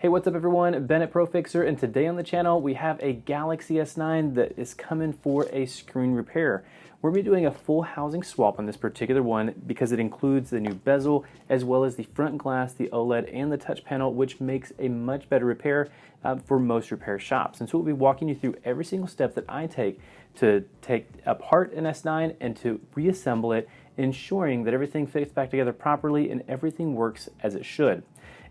Hey, what's up everyone? Ben at ProFixerr, and today on the channel we have a Galaxy S9 that is coming for a screen repair. We're going to be doing a full housing swap on this particular one because it includes the new bezel as well as the front glass, the OLED, and the touch panel, which makes a much better repair for most repair shops. And so we'll be walking you through every single step that I take to take apart an S9 and to reassemble it, ensuring that everything fits back together properly and everything works as it should.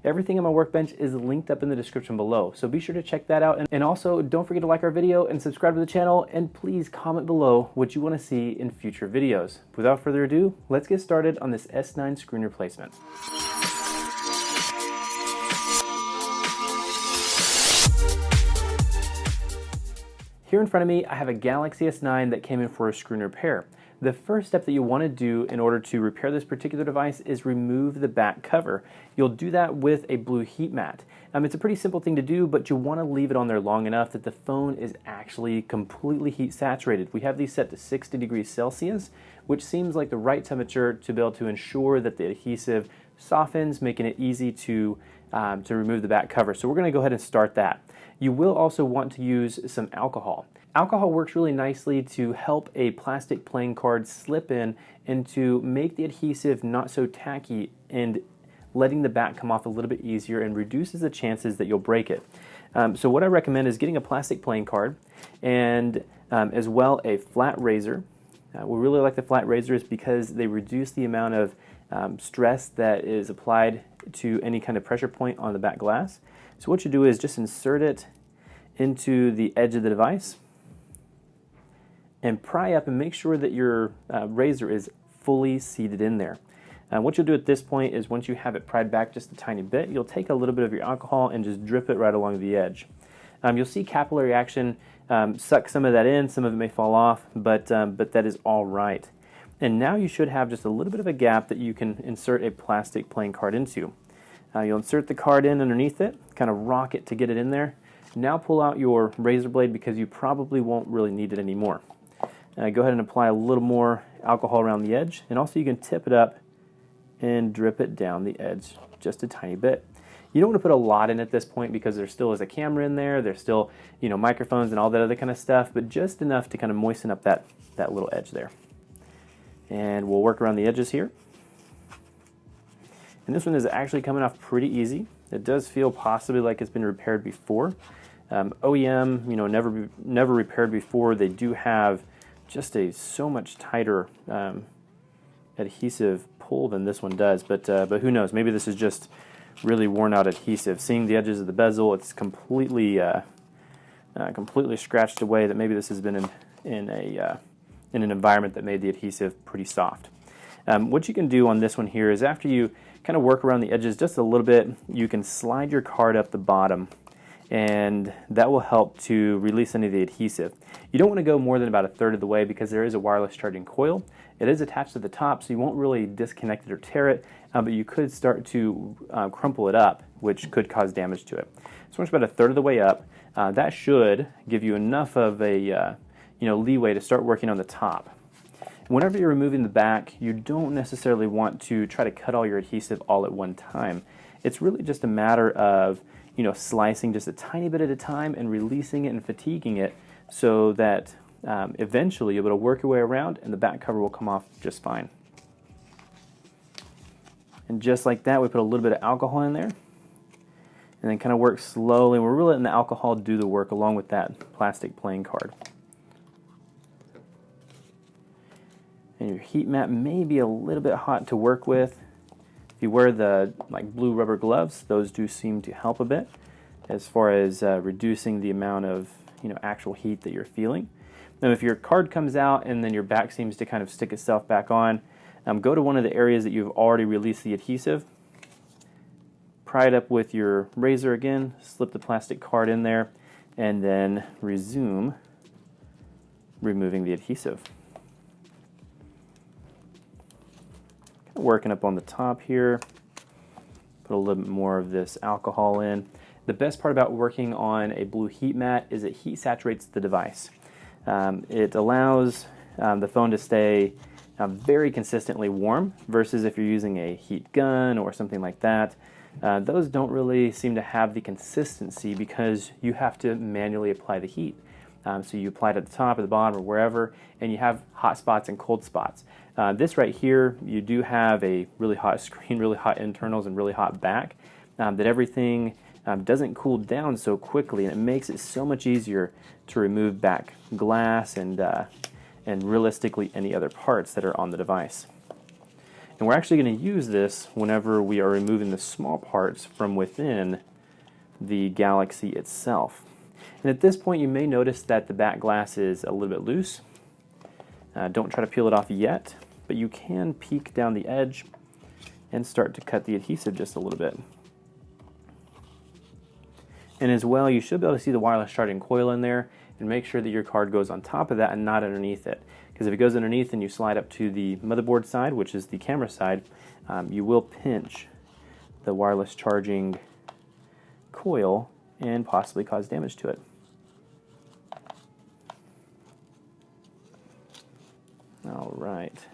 Everything on my workbench is linked up in the description below, so be sure to check that out. And also, don't forget to like our video and subscribe to the channel, and please comment below what you want to see in future videos. Without further ado, let's get started on this S9 screen replacement. Here in front of me, I have a Galaxy S9 that came in for a screen repair. The first step that you want to do in order to repair this particular device is remove the back cover. You'll do that with a blue heat mat. It's a pretty simple thing to do, but you want to leave it on there long enough that the phone is actually completely heat saturated. We have these set to 60 degrees Celsius, which seems like the right temperature to be able to ensure that the adhesive softens, making it easy to remove the back cover. So we're going to go ahead and start that. You will also want to use some alcohol. Alcohol works really nicely to help a plastic playing card slip in and to make the adhesive not so tacky and letting the back come off a little bit easier and reduces the chances that you'll break it. So what I recommend is getting a plastic playing card and as well a flat razor. We really like the flat razors because they reduce the amount of stress that is applied to any kind of pressure point on the back glass. So what you do is just insert it into the edge of the device and pry up and make sure that your razor is fully seated in there. What you'll do at this point is once you have it pried back just a tiny bit, you'll take a little bit of your alcohol and just drip it right along the edge. You'll see capillary action suck some of that in, some of it may fall off, but that is all right. And now you should have just a little bit of a gap that you can insert a plastic playing card into. You'll insert the card in underneath it, kind of rock it to get it in there. Now pull out your razor blade because you probably won't really need it anymore. Go ahead and apply a little more alcohol around the edge, and also you can tip it up and drip it down the edge just a tiny bit. You don't want to put a lot in at this point because there still is a camera in there, there's still microphones and all that other kind of stuff, but just enough to kind of moisten up that little edge there. And we'll work around the edges here. And this one is actually coming off pretty easy. It does feel possibly like it's been repaired before. OEM, never repaired before. They do have just a so much tighter adhesive pull than this one does, but who knows? Maybe this is just really worn out adhesive. Seeing the edges of the bezel, it's completely scratched away. That maybe this has been in an environment that made the adhesive pretty soft. What you can do on this one here is after you kind of work around the edges just a little bit, you can slide your card up the bottom, and that will help to release any of the adhesive. You don't want to go more than about a third of the way because there is a wireless charging coil. It is attached to the top, so you won't really disconnect it or tear it, but you could start to crumple it up, which could cause damage to it. So once about a third of the way up, that should give you enough of a leeway to start working on the top. Whenever you're removing the back, you don't necessarily want to try to cut all your adhesive all at one time. It's really just a matter of slicing just a tiny bit at a time and releasing it and fatiguing it so that eventually you'll be able to work your way around and the back cover will come off just fine. And just like that, we put a little bit of alcohol in there and then kind of work slowly. We're really letting the alcohol do the work along with that plastic playing card. And your heat mat may be a little bit hot to work with. If you wear the blue rubber gloves, those do seem to help a bit as far as reducing the amount of actual heat that you're feeling. Now if your card comes out and then your back seems to kind of stick itself back on, go to one of the areas that you've already released the adhesive, pry it up with your razor again, slip the plastic card in there, and then resume removing the adhesive. Working up on the top here, put a little bit more of this alcohol in. The best part about working on a blue heat mat is it heat saturates the device. It allows the phone to stay very consistently warm versus if you're using a heat gun or something like that. those don't really seem to have the consistency because you have to manually apply the heat. So you apply it at the top or the bottom or wherever, and you have hot spots and cold spots. This right here, you do have a really hot screen, really hot internals, and really hot back, that everything doesn't cool down so quickly, and it makes it so much easier to remove back glass and realistically any other parts that are on the device. And we're actually going to use this whenever we are removing the small parts from within the Galaxy itself. And at this point you may notice that the back glass is a little bit loose. Don't try to peel it off yet, but you can peek down the edge and start to cut the adhesive just a little bit. And as well, you should be able to see the wireless charging coil in there, and make sure that your card goes on top of that and not underneath it. Because if it goes underneath and you slide up to the motherboard side, which is the camera side, you will pinch the wireless charging coil and possibly cause damage to it. All right.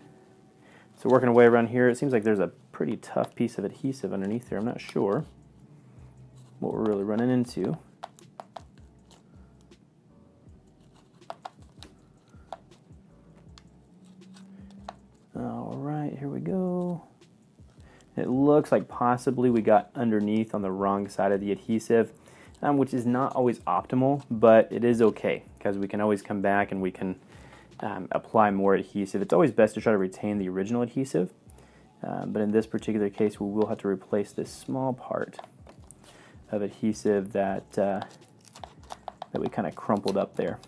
So working our way around here, it seems like there's a pretty tough piece of adhesive underneath there. I'm not sure what we're really running into. All right, here we go. It looks like possibly we got underneath on the wrong side of the adhesive, which is not always optimal, but it is okay because we can always come back and we can apply more adhesive. It's always best to try to retain the original adhesive, but in this particular case we will have to replace this small part of adhesive that we kind of crumpled up there.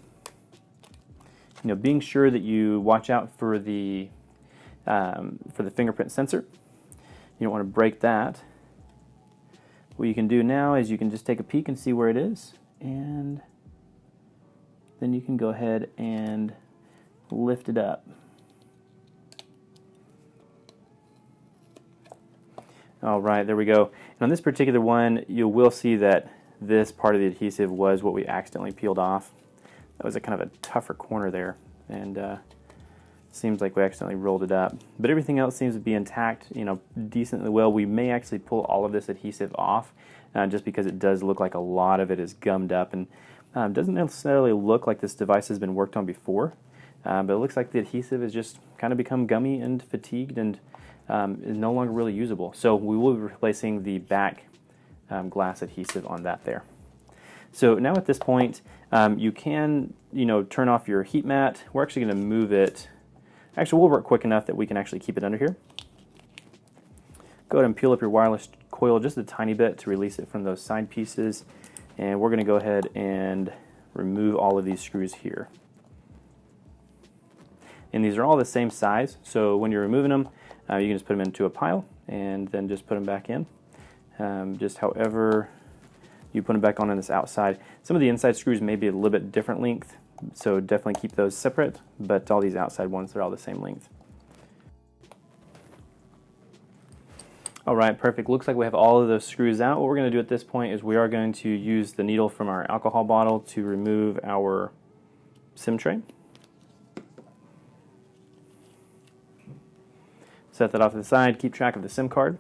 You know, being sure that you watch out for the fingerprint sensor. You don't want to break that. What you can do now is you can just take a peek and see where it is, and then you can go ahead and lift it up. All right, there we go. And on this particular one, you will see that this part of the adhesive was what we accidentally peeled off. That was a kind of a tougher corner there, and seems like we accidentally rolled it up. But everything else seems to be intact, you know, decently well. We may actually pull all of this adhesive off, just because it does look like a lot of it is gummed up, and doesn't necessarily look like this device has been worked on before. But it looks like the adhesive has just kind of become gummy and fatigued and is no longer really usable. So we will be replacing the back glass adhesive on that there. So now at this point, you can, you know, turn off your heat mat. We're actually going to move it. Actually, we'll work quick enough that we can actually keep it under here. Go ahead and peel up your wireless coil just a tiny bit to release it from those side pieces. And we're going to go ahead and remove all of these screws here. And these are all the same size, so when you're removing them, you can just put them into a pile and then just put them back in. Just however you put them back on this outside. Some of the inside screws may be a little bit different length, so definitely keep those separate, but all these outside ones, they're all the same length. All right, perfect. Looks like we have all of those screws out. What we're going to do at this point is we are going to use the needle from our alcohol bottle to remove our SIM tray. Set that off to the side, keep track of the SIM card.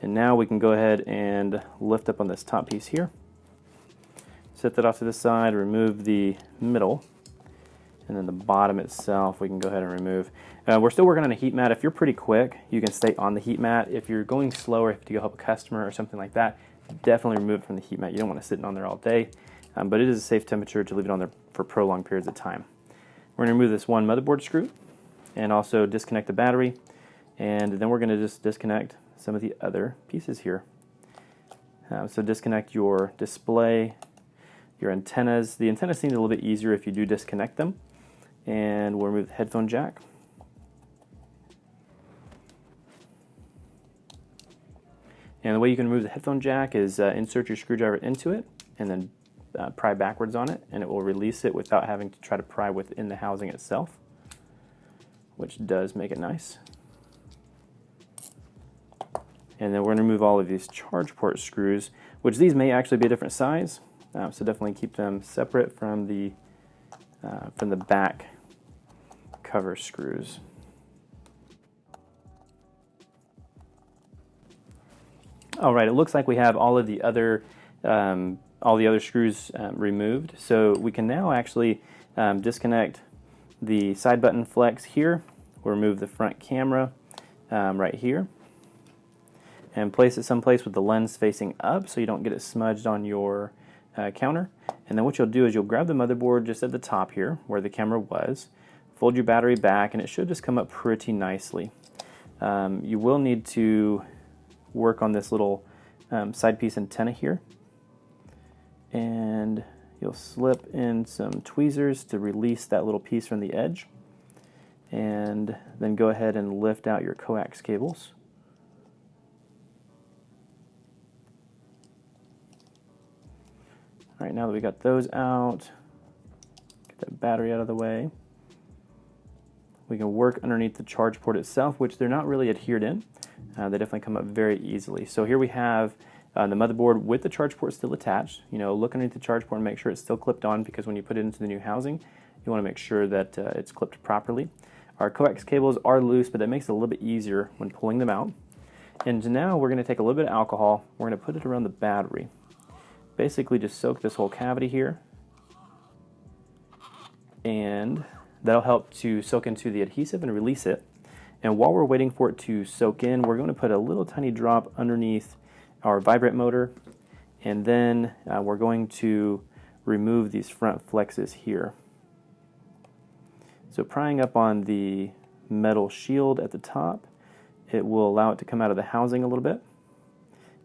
And now we can go ahead and lift up on this top piece here. Set that off to the side, remove the middle, and then the bottom itself we can go ahead and remove. We're still working on a heat mat. If you're pretty quick, you can stay on the heat mat. If you're going slower, if you go help a customer or something like that, definitely remove it from the heat mat. You don't want to sit on there all day, but it is a safe temperature to leave it on there for prolonged periods of time. We're going to remove this one motherboard screw and also disconnect the battery, and then we're going to just disconnect some of the other pieces here. So disconnect your display, your antennas. The antennas seem a little bit easier if you do disconnect them, and we'll remove the headphone jack. And the way you can remove the headphone jack is insert your screwdriver into it and then pry backwards on it, and it will release it without having to try to pry within the housing itself, which does make it nice. And then we're going to remove all of these charge port screws, which these may actually be a different size, so definitely keep them separate from the back cover screws. All right, it looks like we have all the other screws removed. So we can now actually disconnect the side button flex here. We'll remove the front camera right here and place it someplace with the lens facing up so you don't get it smudged on your counter. And then what you'll do is you'll grab the motherboard just at the top here where the camera was, fold your battery back, and it should just come up pretty nicely. You will need to work on this little side piece antenna here, and you'll slip in some tweezers to release that little piece from the edge, and then go ahead and lift out your coax cables. All right, now that we got those out, get that battery out of the way, we can work underneath the charge port itself, which they're not really adhered in. They definitely come up very easily. So here we have the motherboard with the charge port still attached. You know, look underneath the charge port and make sure it's still clipped on, because when you put it into the new housing, you want to make sure that it's clipped properly. Our coax cables are loose, but that makes it a little bit easier when pulling them out. And now we're going to take a little bit of alcohol. We're going to put it around the battery. Basically just soak this whole cavity here, and that'll help to soak into the adhesive and release it. And while we're waiting for it to soak in, we're going to put a little tiny drop underneath our vibrate motor, and then we're going to remove these front flexes here. So prying up on the metal shield at the top, it will allow it to come out of the housing a little bit,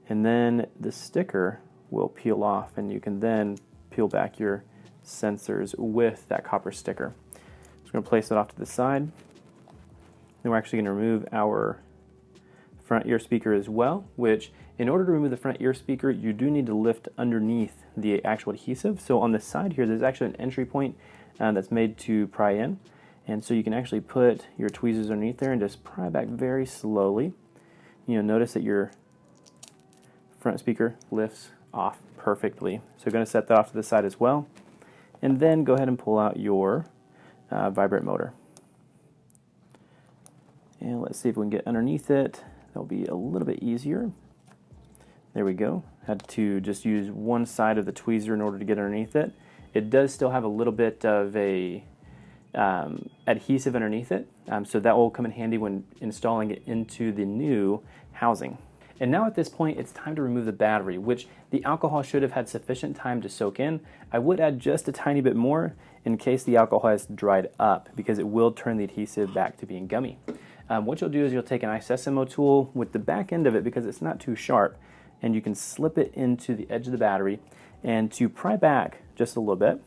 and then the sticker will peel off, and you can then peel back your sensors with that copper sticker. So we're going to place it off to the side. Then we're actually going to remove our front ear speaker as well, which in order to remove the front ear speaker, you do need to lift underneath the actual adhesive. So on the side here, there's actually an entry point that's made to pry in. And so you can actually put your tweezers underneath there and just pry back very slowly. You know, notice that your front speaker lifts off perfectly. So you're going to set that off to the side as well. And then go ahead and pull out your vibrate motor. And let's see if we can get underneath it. That'll be a little bit easier. There we go. Had to just use one side of the tweezer in order to get underneath it. It does still have a little bit of a adhesive underneath it, so that will come in handy when installing it into the new housing. And now at this point, it's time to remove the battery, which the alcohol should have had sufficient time to soak in. I would add just a tiny bit more in case the alcohol has dried up, because it will turn the adhesive back to being gummy. What you'll do is you'll take an Disassembling tool with the back end of it, because it's not too sharp, and you can slip it into the edge of the battery, and to pry back just a little bit,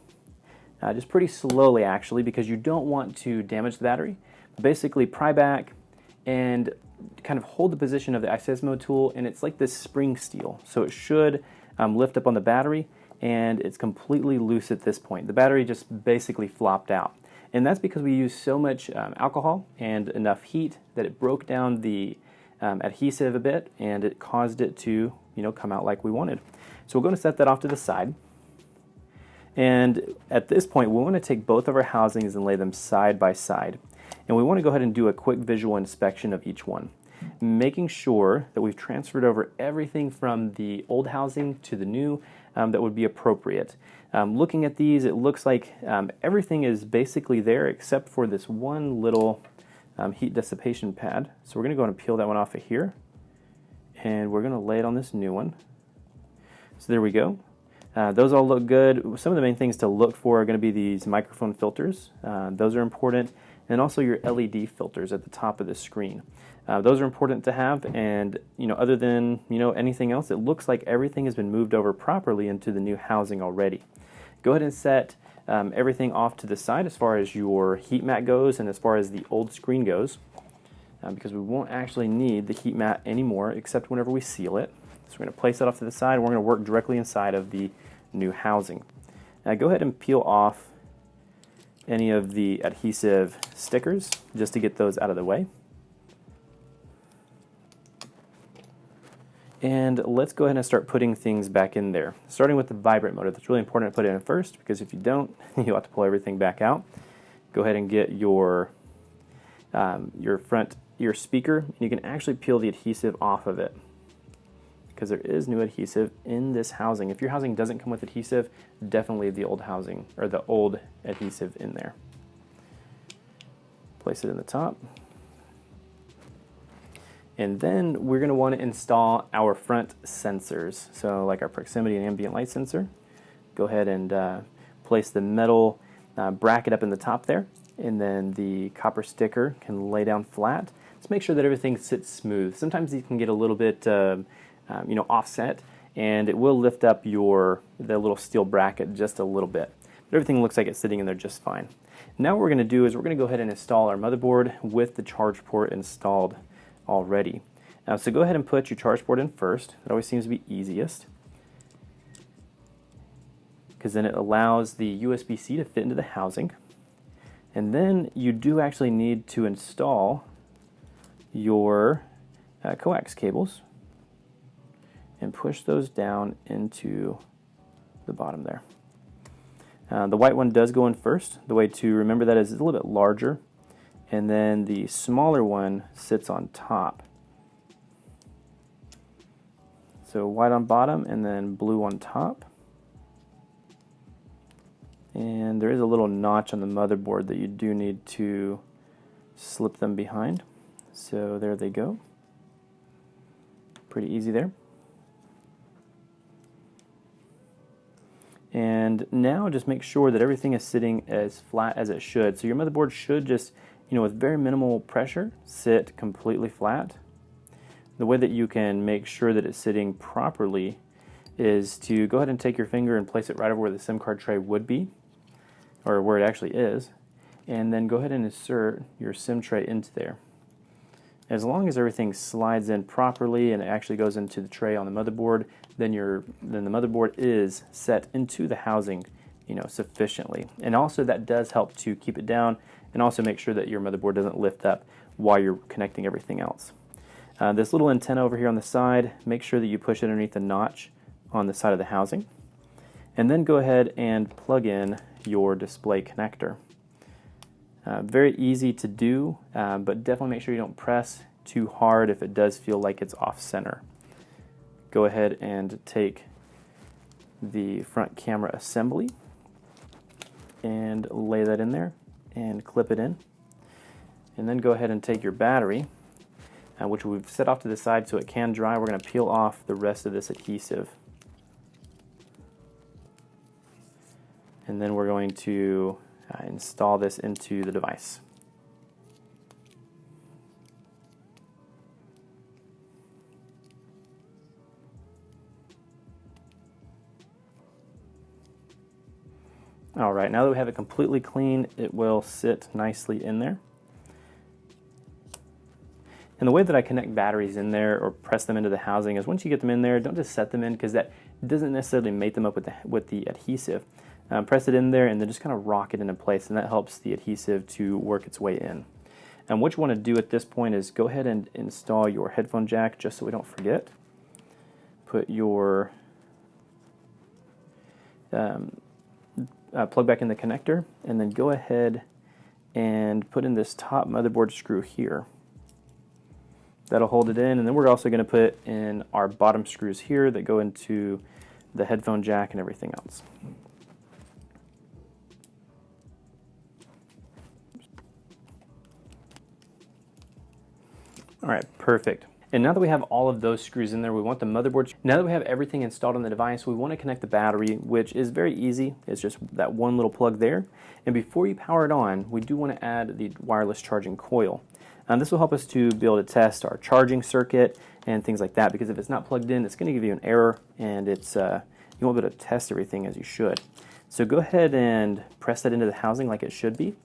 just pretty slowly actually, because you don't want to damage the battery. Basically pry back and kind of hold the position of the Disassembling tool, and it's like this spring steel, so it should lift up on the battery, and it's completely loose at this point. The battery just basically flopped out, and that's because we used so much alcohol and enough heat that it broke down the adhesive a bit, and it caused it to, you know, come out like we wanted. So we're going to set that off to the side. And at this point, we want to take both of our housings and lay them side by side. And we want to go ahead and do a quick visual inspection of each one, making sure that we've transferred over everything from the old housing to the new that would be appropriate. Looking at these, it looks like everything is basically there except for this one little heat dissipation pad. So we're going to go ahead and peel that one off of here, and we're going to lay it on this new one. So there we go. Those all look good. Some of the main things to look for are going to be these microphone filters. Those are important, and also your LED filters at the top of the screen. Those are important to have, and other than anything else, it looks like everything has been moved over properly into the new housing already. Go ahead and set everything off to the side as far as your heat mat goes and as far as the old screen goes, because we won't actually need the heat mat anymore except whenever we seal it. So we're going to place that off to the side, and we're going to work directly inside of the new housing. Now go ahead and peel off any of the adhesive stickers just to get those out of the way. And let's go ahead and start putting things back in there. Starting with the vibrate motor. That's really important to put it in first, because if you don't, you'll have to pull everything back out. Go ahead and get your front ear speaker, and you can actually peel the adhesive off of it. because there is new adhesive in this housing. If your housing doesn't come with adhesive, definitely leave the old housing or the old adhesive in there. Place it in the top. And then we're going to want to install our front sensors. So like our proximity and ambient light sensor. Go ahead and place the metal bracket up in the top there. And then the copper sticker can lay down flat. Just make sure that everything sits smooth. Sometimes you can get a little bit offset, and it will lift up the little steel bracket just a little bit. But everything looks like it's sitting in there just fine. Now what we're going to do is we're going to go ahead and install our motherboard with the charge port installed already. So go ahead and put your charge port in first. It always seems to be easiest, because then it allows the USB-C to fit into the housing. And then you do actually need to install your coax cables and push those down into the bottom there. The white one does go in first. The way to remember that is it's a little bit larger, and then the smaller one sits on top. So white on bottom and then blue on top. And there is a little notch on the motherboard that you do need to slip them behind. So there they go. Pretty easy there. And now just make sure that everything is sitting as flat as it should. So your motherboard should just, with very minimal pressure, sit completely flat. The way that you can make sure that it's sitting properly is to go ahead and take your finger and place it right over where the SIM card tray would be, or where it actually is, and then go ahead and insert your SIM tray into there. As long as everything slides in properly and it actually goes into the tray on the motherboard, then the motherboard is set into the housing, sufficiently. And also that does help to keep it down and also make sure that your motherboard doesn't lift up while you're connecting everything else. This little antenna over here on the side, make sure that you push it underneath the notch on the side of the housing. And then go ahead and plug in your display connector. Very easy to do, but definitely make sure you don't press too hard if it does feel like it's off center. Go ahead and take the front camera assembly and lay that in there and clip it in. And then go ahead and take your battery, which we've set off to the side so it can dry. We're going to peel off the rest of this adhesive. And then we're going to install this into the device. Alright, now that we have it completely clean, it will sit nicely in there. And the way that I connect batteries in there or press them into the housing is once you get them in there, don't just set them in, because that doesn't necessarily mate them up with the adhesive. Press it in there and then just kind of rock it into place, and that helps the adhesive to work its way in. And what you want to do at this point is go ahead and install your headphone jack, just so we don't forget. Put your plug back in the connector, and then go ahead and put in this top motherboard screw here. That'll hold it in, and then we're also going to put in our bottom screws here that go into the headphone jack and everything else. Alright, perfect. And now that we have all of those screws in there, we want the motherboard. Now that we have everything installed on the device, we want to connect the battery, which is very easy. It's just that one little plug there. And before you power it on, we do want to add the wireless charging coil. This will help us to be able to test our charging circuit and things like that, because if it's not plugged in, it's going to give you an error, and you won't be able to test everything as you should. So go ahead and press that into the housing like it should be,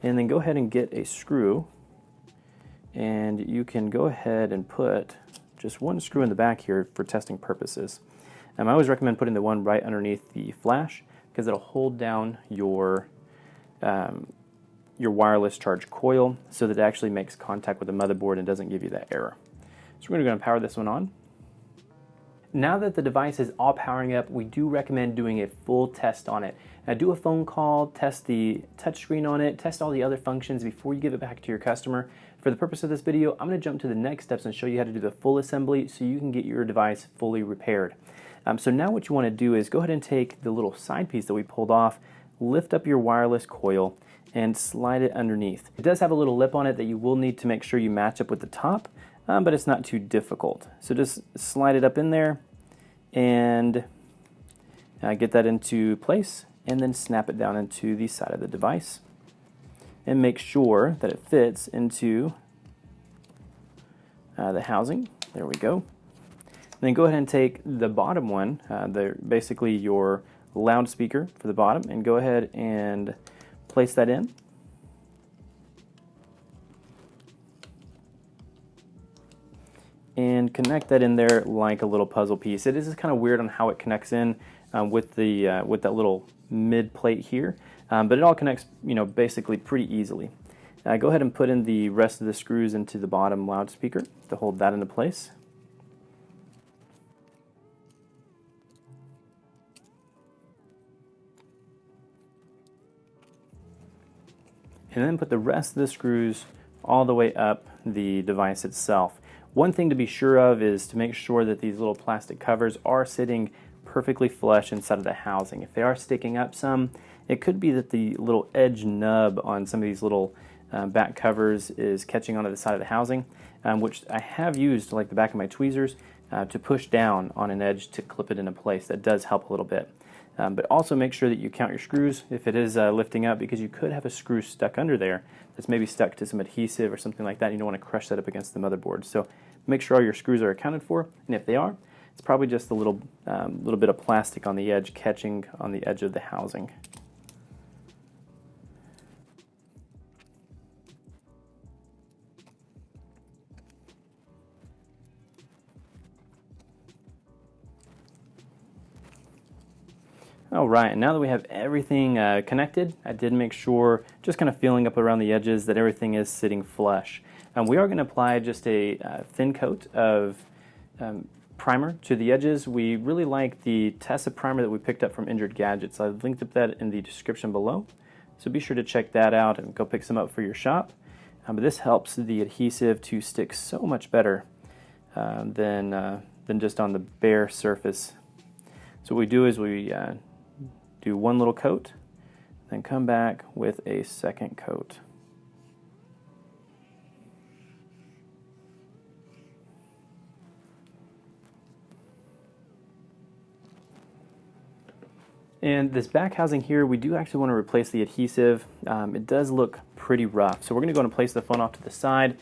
and then go ahead and get a screw, and you can go ahead and put just one screw in the back here for testing purposes. I always recommend putting the one right underneath the flash, because it'll hold down your wireless charge coil so that it actually makes contact with the motherboard and doesn't give you that error. So we're going to power this one on. Now that the device is all powering up, we do recommend doing a full test on it. Now do a phone call, test the touchscreen on it, test all the other functions before you give it back to your customer. For the purpose of this video, I'm going to jump to the next steps and show you how to do the full assembly so you can get your device fully repaired. So now what you want to do is go ahead and take the little side piece that we pulled off, lift up your wireless coil, and slide it underneath. It does have a little lip on it that you will need to make sure you match up with the top, but it's not too difficult. So just slide it up in there and get that into place, and then snap it down into the side of the device. And make sure that it fits into the housing. There we go. Then go ahead and take the bottom one, basically your loudspeaker for the bottom, and go ahead and place that in. And connect that in there like a little puzzle piece. It is kind of weird on how it connects in with that little mid plate here, but it all connects, basically pretty easily. Go ahead and put in the rest of the screws into the bottom loudspeaker to hold that into place. And then put the rest of the screws all the way up the device itself. One thing to be sure of is to make sure that these little plastic covers are sitting perfectly flush inside of the housing. If they are sticking up some, it could be that the little edge nub on some of these little back covers is catching onto the side of the housing, which I have used, like the back of my tweezers, to push down on an edge to clip it into place. That does help a little bit. But also make sure that you count your screws if it is lifting up, because you could have a screw stuck under there that's maybe stuck to some adhesive or something like that. You don't want to crush that up against the motherboard. So make sure all your screws are accounted for, and if they are, it's probably just a little bit of plastic on the edge catching on the edge of the housing. Alright, and now that we have everything connected, I did make sure, just kind of feeling up around the edges, that everything is sitting flush. We are going to apply just a thin coat of primer to the edges. We really like the Tessa primer that we picked up from Injured Gadgets. I've linked up that in the description below, so be sure to check that out and go pick some up for your shop. But this helps the adhesive to stick so much better than just on the bare surface. So what we do is we do one little coat, then come back with a second coat. And this back housing here, we do actually want to replace the adhesive. It does look pretty rough. So we're going to go and place the phone off to the side,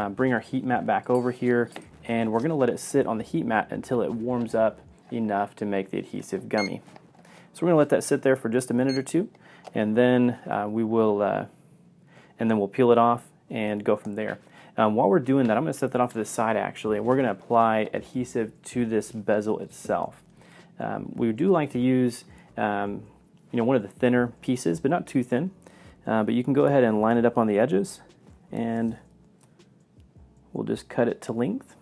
bring our heat mat back over here, and we're going to let it sit on the heat mat until it warms up enough to make the adhesive gummy. So we're going to let that sit there for just a minute or two, and then we'll peel it off and go from there. While we're doing that, I'm going to set that off to the side actually, and we're going to apply adhesive to this bezel itself. We do like to use one of the thinner pieces, but not too thin. But you can go ahead and line it up on the edges, and we'll just cut it to length.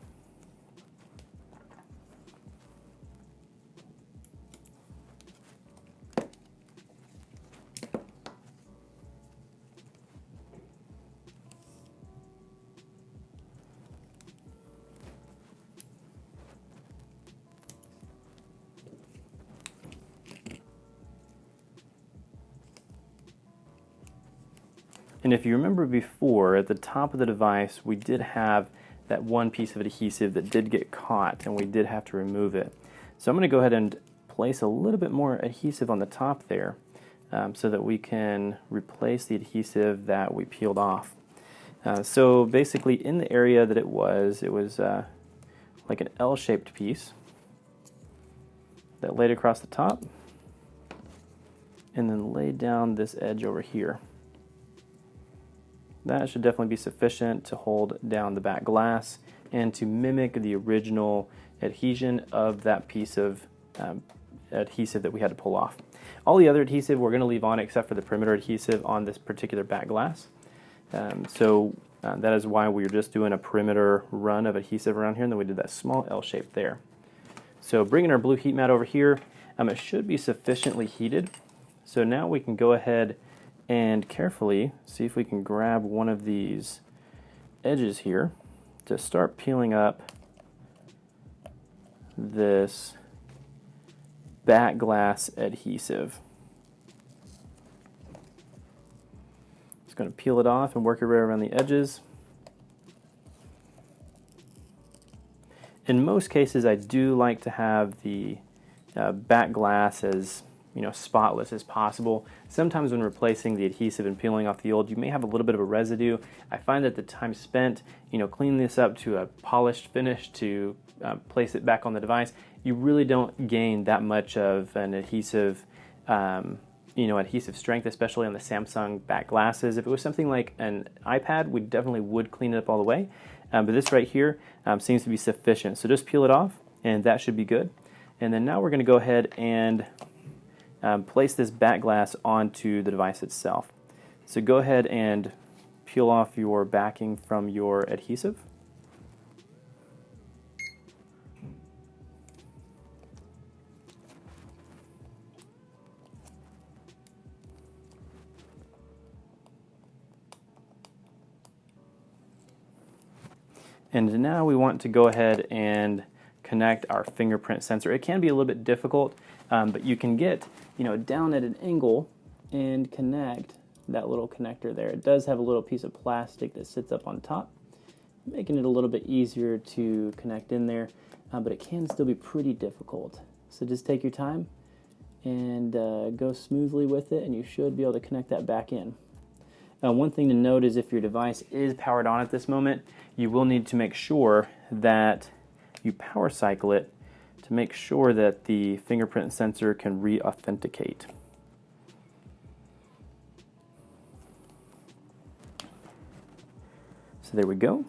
And if you remember before, at the top of the device, we did have that one piece of adhesive that did get caught, and we did have to remove it. So I'm going to go ahead and place a little bit more adhesive on the top there so that we can replace the adhesive that we peeled off. So basically in the area that it was like an L-shaped piece that laid across the top and then laid down this edge over here. That should definitely be sufficient to hold down the back glass and to mimic the original adhesion of that piece of adhesive that we had to pull off. All the other adhesive we're going to leave on except for the perimeter adhesive on this particular back glass. That is why we were just doing a perimeter run of adhesive around here, and then we did that small L shape there. So bringing our blue heat mat over here, it should be sufficiently heated. So now we can go ahead and carefully see if we can grab one of these edges here to start peeling up this back glass adhesive. Just going to peel it off and work it right around the edges. In most cases, I do like to have the back glass as spotless as possible. Sometimes when replacing the adhesive and peeling off the old, you may have a little bit of a residue. I find that the time spent, cleaning this up to a polished finish to place it back on the device, you really don't gain that much of an adhesive, adhesive strength, especially on the Samsung back glasses. If it was something like an iPad, we definitely would clean it up all the way. But this right here seems to be sufficient. So just peel it off, and that should be good. And then now we're going to go ahead and place this back glass onto the device itself. So go ahead and peel off your backing from your adhesive. And now we want to go ahead and connect our fingerprint sensor. It can be a little bit difficult, but you can get down at an angle and connect that little connector there. It does have a little piece of plastic that sits up on top, making it a little bit easier to connect in there, but it can still be pretty difficult. So just take your time and go smoothly with it, and you should be able to connect that back in. One thing to note is if your device is powered on at this moment, you will need to make sure that you power cycle it to make sure that the fingerprint sensor can re-authenticate. So there we go,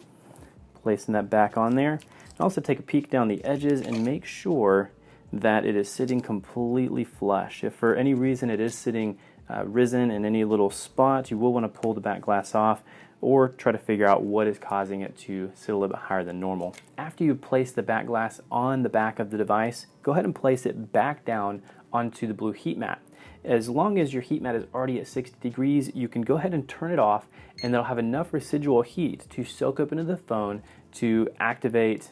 placing that back on there. Also take a peek down the edges and make sure that it is sitting completely flush. If for any reason it is sitting risen in any little spot, you will want to pull the back glass off or try to figure out what is causing it to sit a little bit higher than normal. After you place the back glass on the back of the device, go ahead and place it back down onto the blue heat mat. As long as your heat mat is already at 60 degrees, you can go ahead and turn it off, and that'll have enough residual heat to soak up into the phone to activate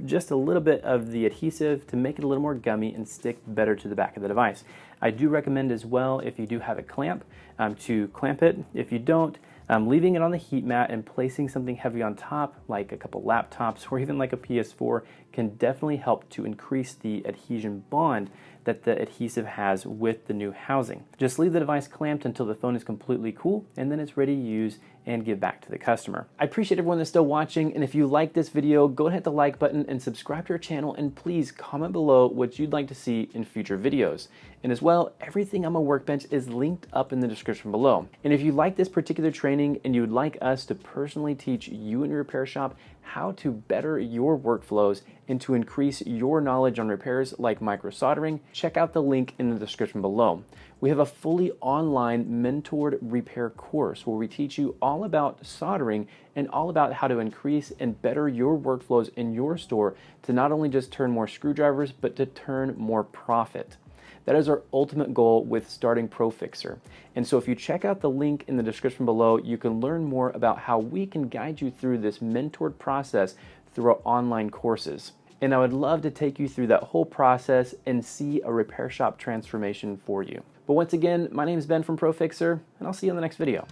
just a little bit of the adhesive to make it a little more gummy and stick better to the back of the device. I do recommend as well, if you do have a clamp, to clamp it. If you don't, leaving it on the heat mat and placing something heavy on top, like a couple laptops or even like a PS4, can definitely help to increase the adhesion bond that the adhesive has with the new housing. Just leave the device clamped until the phone is completely cool, and then it's ready to use and give back to the customer. I appreciate everyone that's still watching, and if you like this video, go ahead and hit the like button and subscribe to our channel, and please comment below what you'd like to see in future videos. And as well, everything on my workbench is linked up in the description below. And if you like this particular training and you would like us to personally teach you in your repair shop how to better your workflows and to increase your knowledge on repairs like micro soldering, check out the link in the description below. We have a fully online mentored repair course where we teach you all about soldering and all about how to increase and better your workflows in your store to not only just turn more screwdrivers, but to turn more profit. That is our ultimate goal with starting ProFixerr. And so if you check out the link in the description below, you can learn more about how we can guide you through this mentored process through our online courses. And I would love to take you through that whole process and see a repair shop transformation for you. But once again, my name is Ben from ProFixerr, and I'll see you in the next video.